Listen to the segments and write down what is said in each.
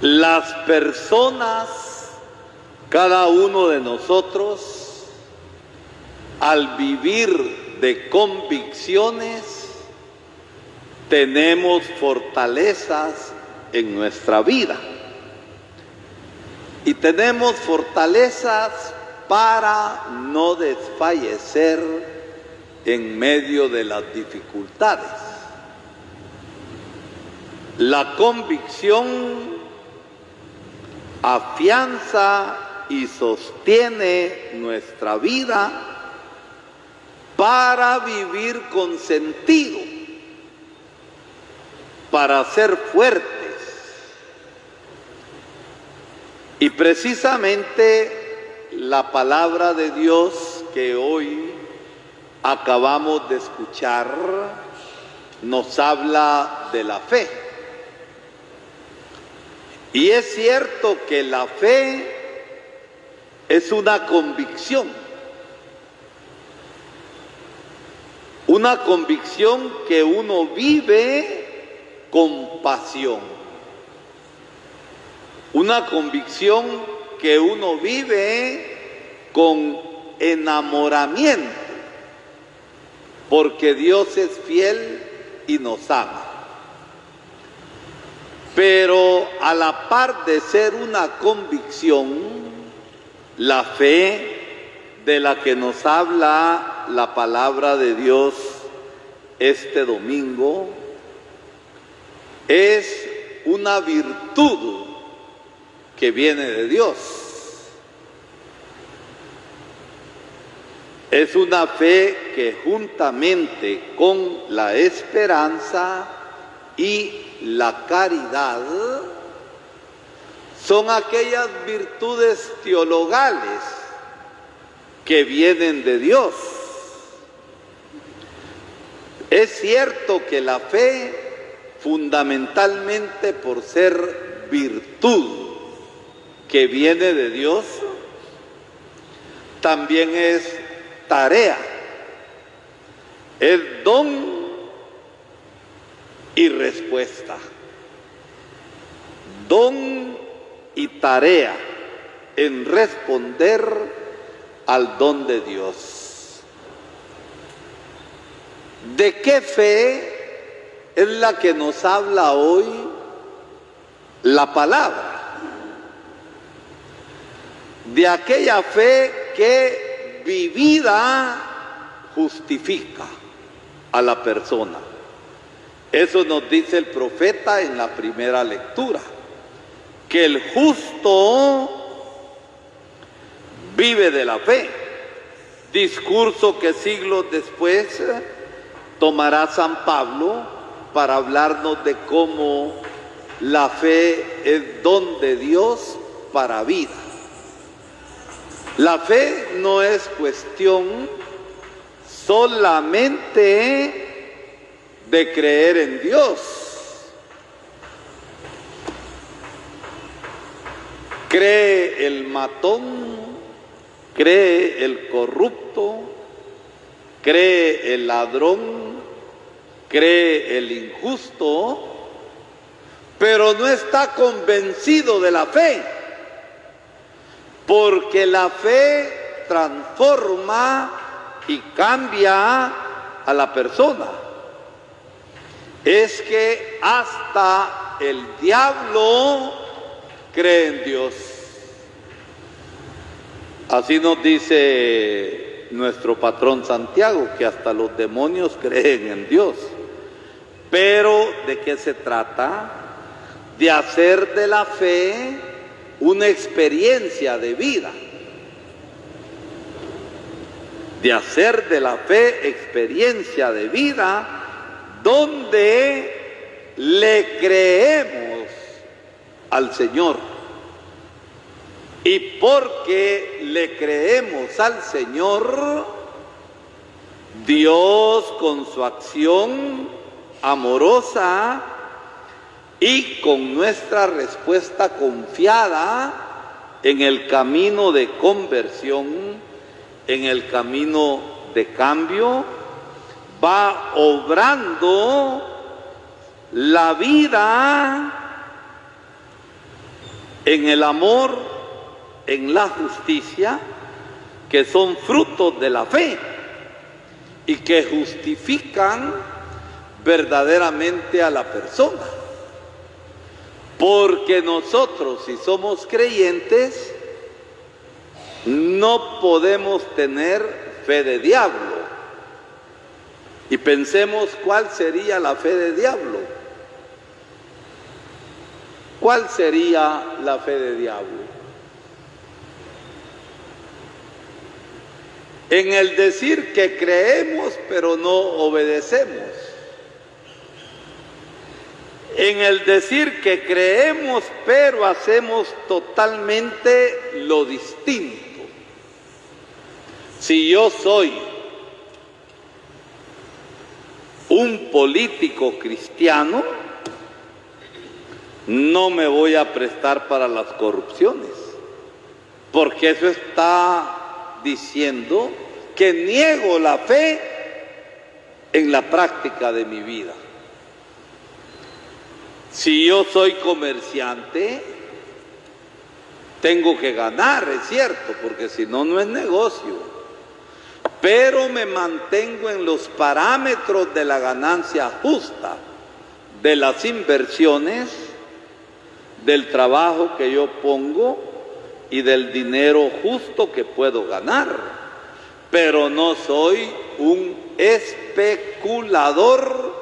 Las personas, cada uno de nosotros, al vivir de convicciones, tenemos fortalezas en nuestra vida. Y tenemos fortalezas para no desfallecer en medio de las dificultades. La convicción afianza y sostiene nuestra vida para vivir con sentido, para ser fuertes. Y precisamente la palabra de Dios que hoy acabamos de escuchar nos habla de la fe. Y es cierto que la fe es una convicción que uno vive con pasión, una convicción que uno vive con enamoramiento, porque Dios es fiel y nos ama. Pero a la par de ser una convicción, la fe de la que nos habla la palabra de Dios este domingo es una virtud que viene de Dios. Es una fe que juntamente con la esperanza y la caridad son aquellas virtudes teologales que vienen de Dios. Es cierto que la fe, fundamentalmente por ser virtud que viene de Dios, también es tarea, es don y respuesta. Don y tarea en responder al don de Dios. ¿De qué fe es la que nos habla hoy la palabra? De aquella fe que vivida justifica a la persona. Eso nos dice el profeta en la primera lectura, que el justo vive de la fe. Discurso que siglos después tomará San Pablo para hablarnos de cómo la fe es don de Dios para vida. La fe no es cuestión solamente de creer en Dios. Cree el matón, cree el corrupto, cree el ladrón, cree el injusto, pero no está convencido de la fe, porque la fe transforma y cambia a la persona. Es que hasta el diablo cree en Dios. Así nos dice nuestro patrón Santiago, que hasta los demonios creen en Dios. Pero ¿de qué se trata? De hacer de la fe una experiencia de vida. De hacer de la fe experiencia de vida, donde le creemos al Señor. Y porque le creemos al Señor, Dios con su acción amorosa y con nuestra respuesta confiada en el camino de conversión, en el camino de cambio, va obrando la vida en el amor, en la justicia, que son frutos de la fe y que justifican verdaderamente a la persona. Porque nosotros, si somos creyentes, no podemos tener fe de diablo. Y pensemos cuál sería la fe de diablo. ¿Cuál sería la fe de diablo? En el decir que creemos pero no obedecemos. En el decir que creemos pero hacemos totalmente lo distinto. Si yo soy un político cristiano, no me voy a prestar para las corrupciones, porque eso está diciendo que niego la fe en la práctica de mi vida. Si yo soy comerciante, tengo que ganar, es cierto, porque si no, no es negocio. Pero me mantengo en los parámetros de la ganancia justa, de las inversiones, del trabajo que yo pongo y del dinero justo que puedo ganar. Pero no soy un especulador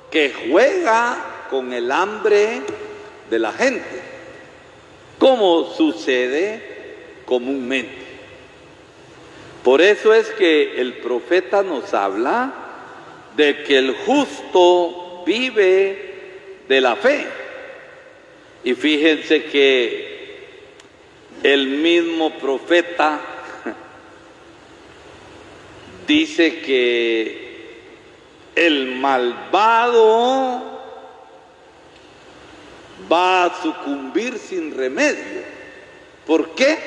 que juega con el hambre de la gente, como sucede comúnmente. Por eso es que el profeta nos habla de que el justo vive de la fe. Y fíjense que el mismo profeta dice que el malvado va a sucumbir sin remedio. ¿Por qué?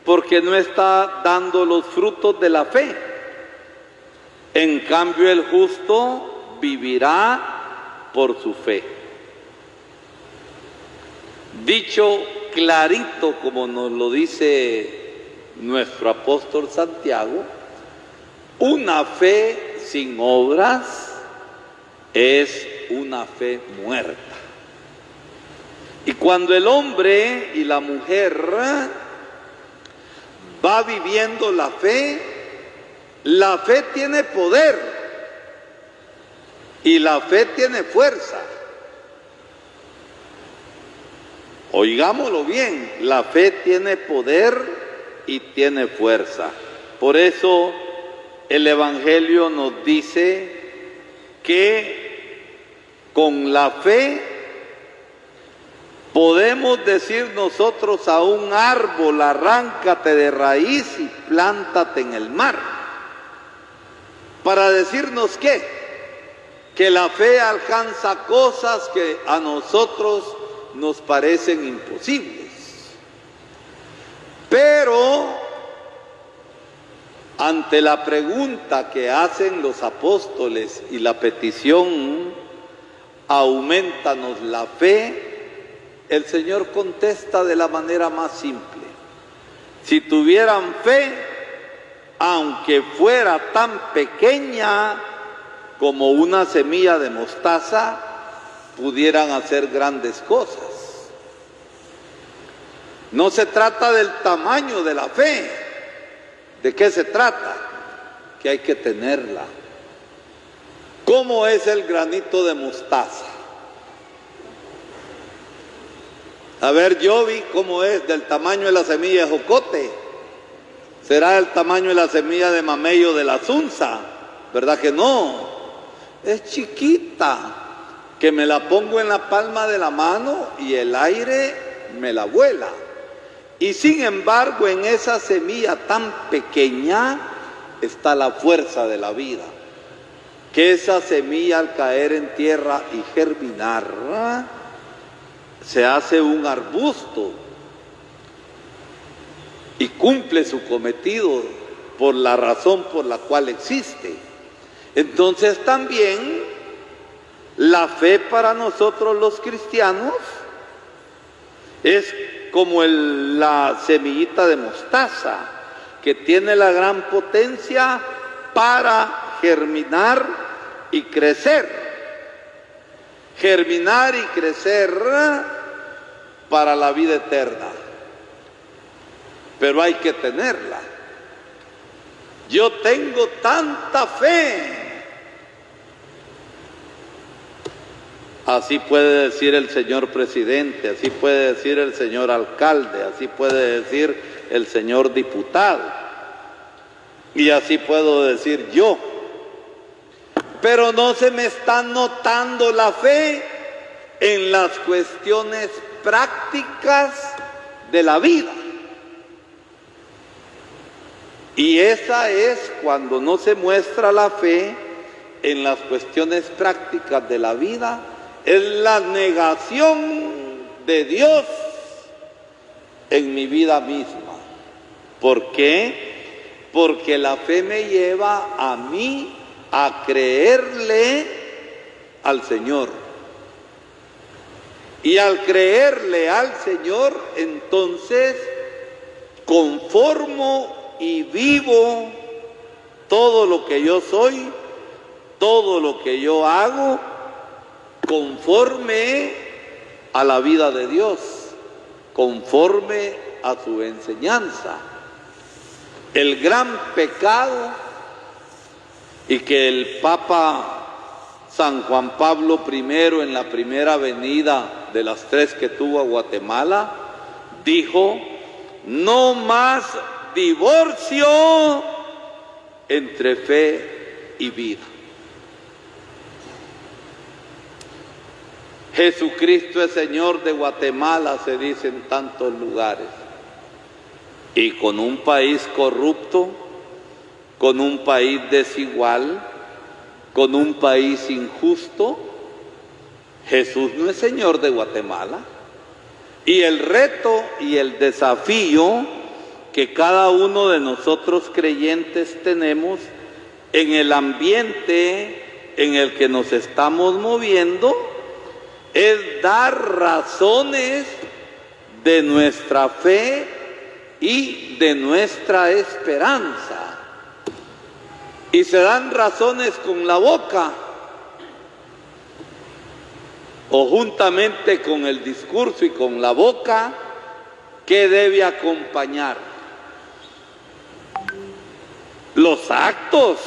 Porque no está dando los frutos de la fe. En cambio, el justo vivirá por su fe. Dicho clarito, como nos lo dice nuestro apóstol Santiago, una fe sin obras es una fe muerta. Y cuando el hombre y la mujer va viviendo la fe tiene poder y la fe tiene fuerza. Oigámoslo bien, la fe tiene poder y tiene fuerza. Por eso el Evangelio nos dice que con la fe podemos decir nosotros a un árbol, arráncate de raíz y plántate en el mar. Para decirnos ¿qué? Que la fe alcanza cosas que a nosotros nos parecen imposibles. Pero ante la pregunta que hacen los apóstoles y la petición, aumentanos la fe, el Señor contesta de la manera más simple. Si tuvieran fe, aunque fuera tan pequeña como una semilla de mostaza, pudieran hacer grandes cosas. No se trata del tamaño de la fe. ¿De qué se trata? Que hay que tenerla. ¿Cómo es el granito de mostaza? A ver, yo vi cómo es del tamaño de la semilla de jocote. Será el tamaño de la semilla de mameyo de la zunza, ¿verdad que no? Es chiquita, que me la pongo en la palma de la mano y el aire me la vuela. Y sin embargo, en esa semilla tan pequeña está la fuerza de la vida. Que esa semilla al caer en tierra y germinar, se hace un arbusto y cumple su cometido por la razón por la cual existe. Entonces también la fe para nosotros los cristianos Es como la semillita de mostaza, que tiene la gran potencia para germinar y crecer. Germinar y crecer para la vida eterna. Pero hay que tenerla. Yo tengo tanta fe. Así puede decir el señor presidente, así puede decir el señor alcalde, así puede decir el señor diputado. Y así puedo decir yo. Pero no se me está notando la fe en las cuestiones prácticas de la vida. Y esa es cuando no se muestra la fe en las cuestiones prácticas de la vida, es la negación de Dios en mi vida misma. ¿Por qué? Porque la fe me lleva a mí a creerle al Señor. Y al creerle al Señor, entonces conformo y vivo todo lo que yo soy, todo lo que yo hago, conforme a la vida de Dios, conforme a su enseñanza. El gran pecado, y que el Papa San Juan Pablo I, en la primera venida de las 3 que tuvo a Guatemala, dijo: no más divorcio entre fe y vida. Jesucristo es Señor de Guatemala, se dice en tantos lugares. Y con un país corrupto, con un país desigual, con un país injusto, Jesús no es Señor de Guatemala. Y el reto y el desafío que cada uno de nosotros creyentes tenemos en el ambiente en el que nos estamos moviendo es dar razones de nuestra fe y de nuestra esperanza. Y se dan razones con la boca o juntamente con el discurso y con la boca, ¿qué debe acompañar? Los actos.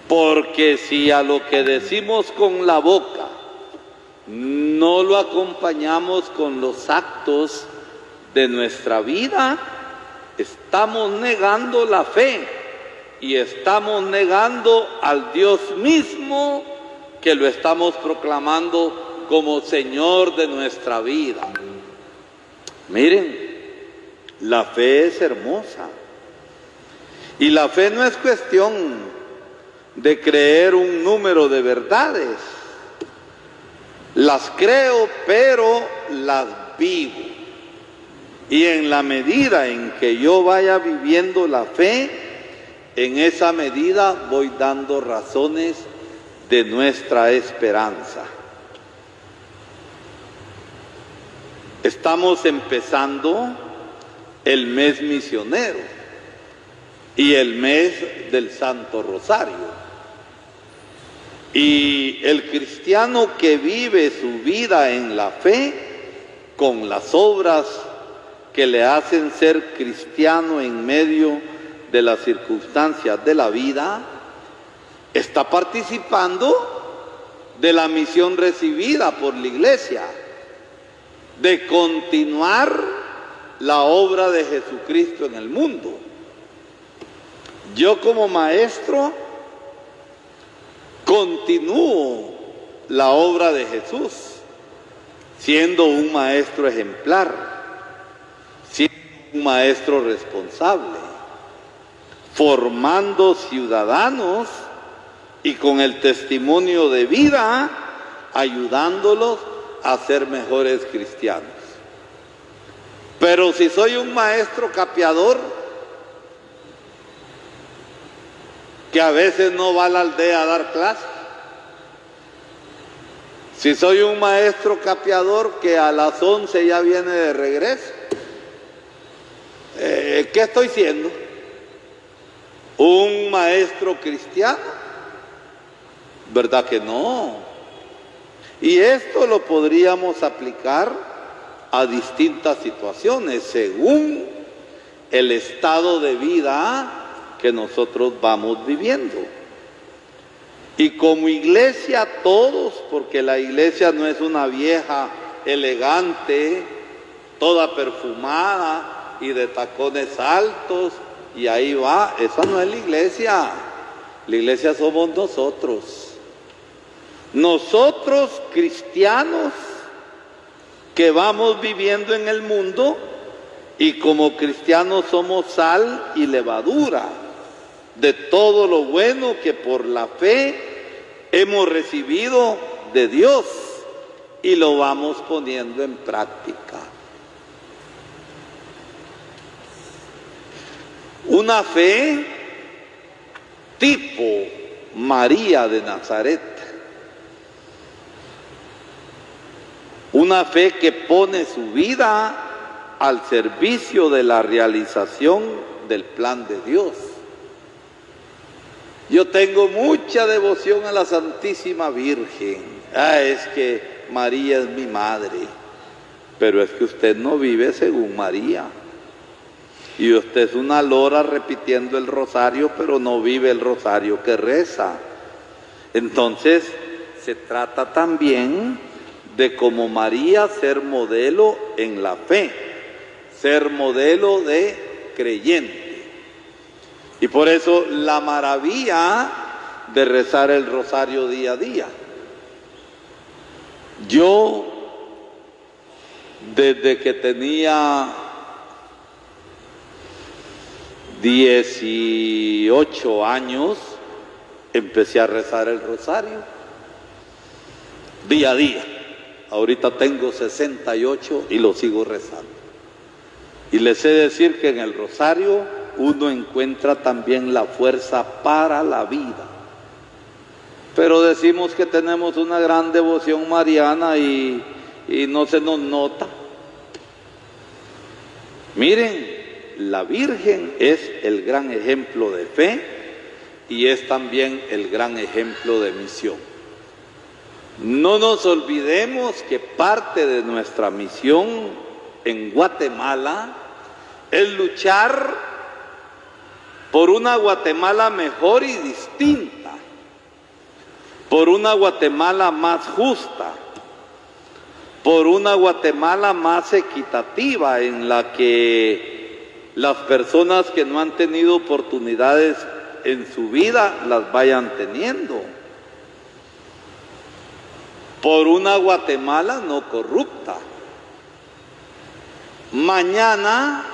Porque si a lo que decimos con la boca no lo acompañamos con los actos de nuestra vida, estamos negando la fe y estamos negando al Dios mismo que lo estamos proclamando como Señor de nuestra vida. Miren, la fe es hermosa y la fe no es cuestión de creer un número de verdades. Las creo, pero las vivo. Y en la medida en que yo vaya viviendo la fe, en esa medida voy dando razones de nuestra esperanza. Estamos empezando el mes misionero y el mes del Santo Rosario. Y el cristiano que vive su vida en la fe, con las obras que le hacen ser cristiano en medio de las circunstancias de la vida, está participando de la misión recibida por la Iglesia, de continuar la obra de Jesucristo en el mundo. Yo como maestro continúo la obra de Jesús, siendo un maestro ejemplar, siendo un maestro responsable, formando ciudadanos y con el testimonio de vida, ayudándolos a ser mejores cristianos. Pero si soy un maestro capeador, que a veces no va a la aldea a dar clases, Si soy un maestro capeador que a las 11 ya viene de regreso, ¿qué estoy siendo? ¿Un maestro cristiano? ¿Verdad que no? Y esto lo podríamos aplicar a distintas situaciones según el estado de vida que nosotros vamos viviendo. Y como iglesia todos, porque la iglesia no es una vieja elegante, toda perfumada y de tacones altos, y ahí va, esa no es la iglesia. La iglesia somos nosotros. Nosotros cristianos que vamos viviendo en el mundo y como cristianos somos sal y levadura de todo lo bueno que por la fe hemos recibido de Dios y lo vamos poniendo en práctica. Una fe tipo María de Nazaret. Una fe que pone su vida al servicio de la realización del plan de Dios. Yo tengo mucha devoción a la Santísima Virgen. Es que María es mi madre. Pero es que usted no vive según María. Y usted es una lora repitiendo el rosario, pero no vive el rosario que reza. Entonces, se trata también de como María ser modelo en la fe, ser modelo de creyente. Y por eso la maravilla de rezar el rosario día a día. Yo, desde que tenía 18 años, empecé a rezar el rosario día a día. Ahorita tengo 68 y lo sigo rezando. Y les he de decir que en el rosario uno encuentra también la fuerza para la vida. Pero decimos que tenemos una gran devoción mariana y no se nos nota. Miren, la Virgen es el gran ejemplo de fe y es también el gran ejemplo de misión. No nos olvidemos que parte de nuestra misión en Guatemala es luchar por una Guatemala mejor y distinta, por una Guatemala más justa, por una Guatemala más equitativa en la que las personas que no han tenido oportunidades en su vida las vayan teniendo. Por una Guatemala no corrupta. Mañana,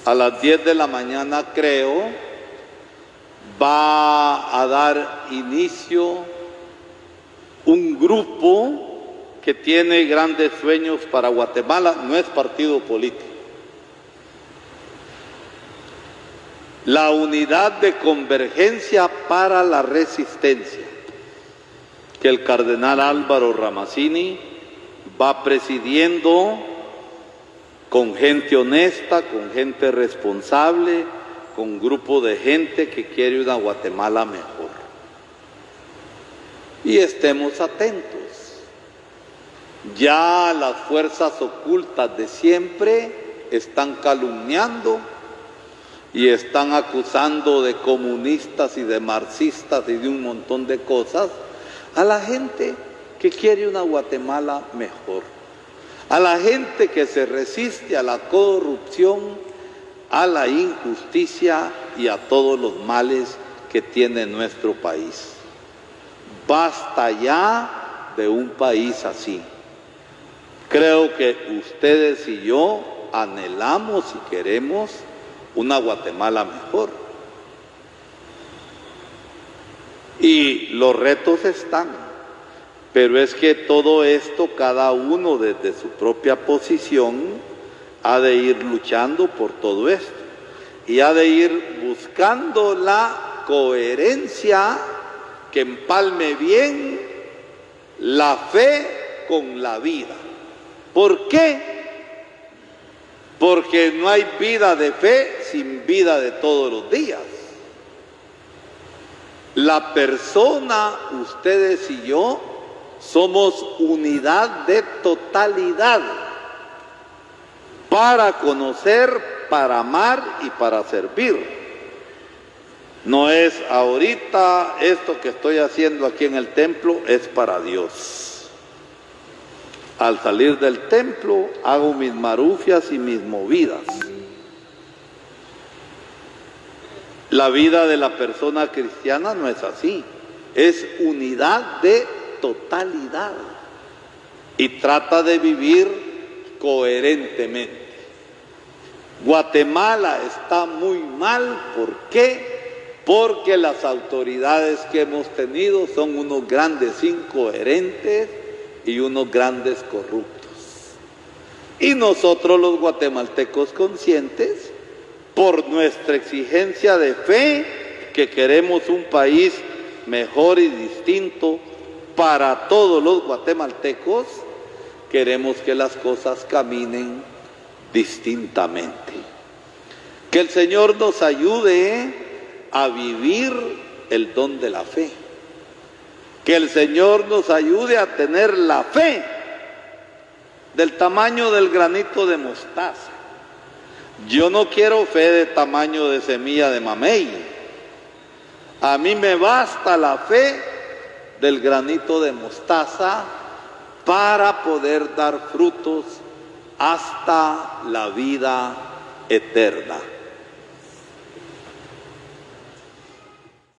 a las 10 de la mañana creo, va a dar inicio un grupo que tiene grandes sueños para Guatemala, no es partido político. La Unidad de Convergencia para la Resistencia, que el cardenal Álvaro Ramazzini va presidiendo con gente honesta, con gente responsable, con grupo de gente que quiere una Guatemala mejor. Y estemos atentos. Ya las fuerzas ocultas de siempre están calumniando y están acusando de comunistas y de marxistas y de un montón de cosas a la gente que quiere una Guatemala mejor, a la gente que se resiste a la corrupción, a la injusticia y a todos los males que tiene nuestro país. Basta ya de un país así. Creo que ustedes y yo anhelamos y queremos una Guatemala mejor. Y los retos están, pero es que todo esto, cada uno desde su propia posición, ha de ir luchando por todo esto. Y ha de ir buscando la coherencia que empalme bien la fe con la vida. ¿Por qué? Porque no hay vida de fe sin vida de todos los días. La persona, ustedes y yo, somos unidad de totalidad para conocer, para amar y para servir. No es ahorita esto que estoy haciendo aquí en el templo, es para Dios. Al salir del templo hago mis marufias y mis movidas. La vida de la persona cristiana no es así, es unidad de totalidad y trata de vivir coherentemente. Guatemala está muy mal, ¿por qué? Porque las autoridades que hemos tenido son unos grandes incoherentes y unos grandes corruptos. Y nosotros los guatemaltecos conscientes, por nuestra exigencia de fe, que queremos un país mejor y distinto para todos los guatemaltecos, queremos que las cosas caminen distintamente. Que el Señor nos ayude a vivir el don de la fe. Que el Señor nos ayude a tener la fe del tamaño del granito de mostaza. Yo no quiero fe de tamaño de semilla de mamey. A mí me basta la fe del granito de mostaza para poder dar frutos hasta la vida eterna.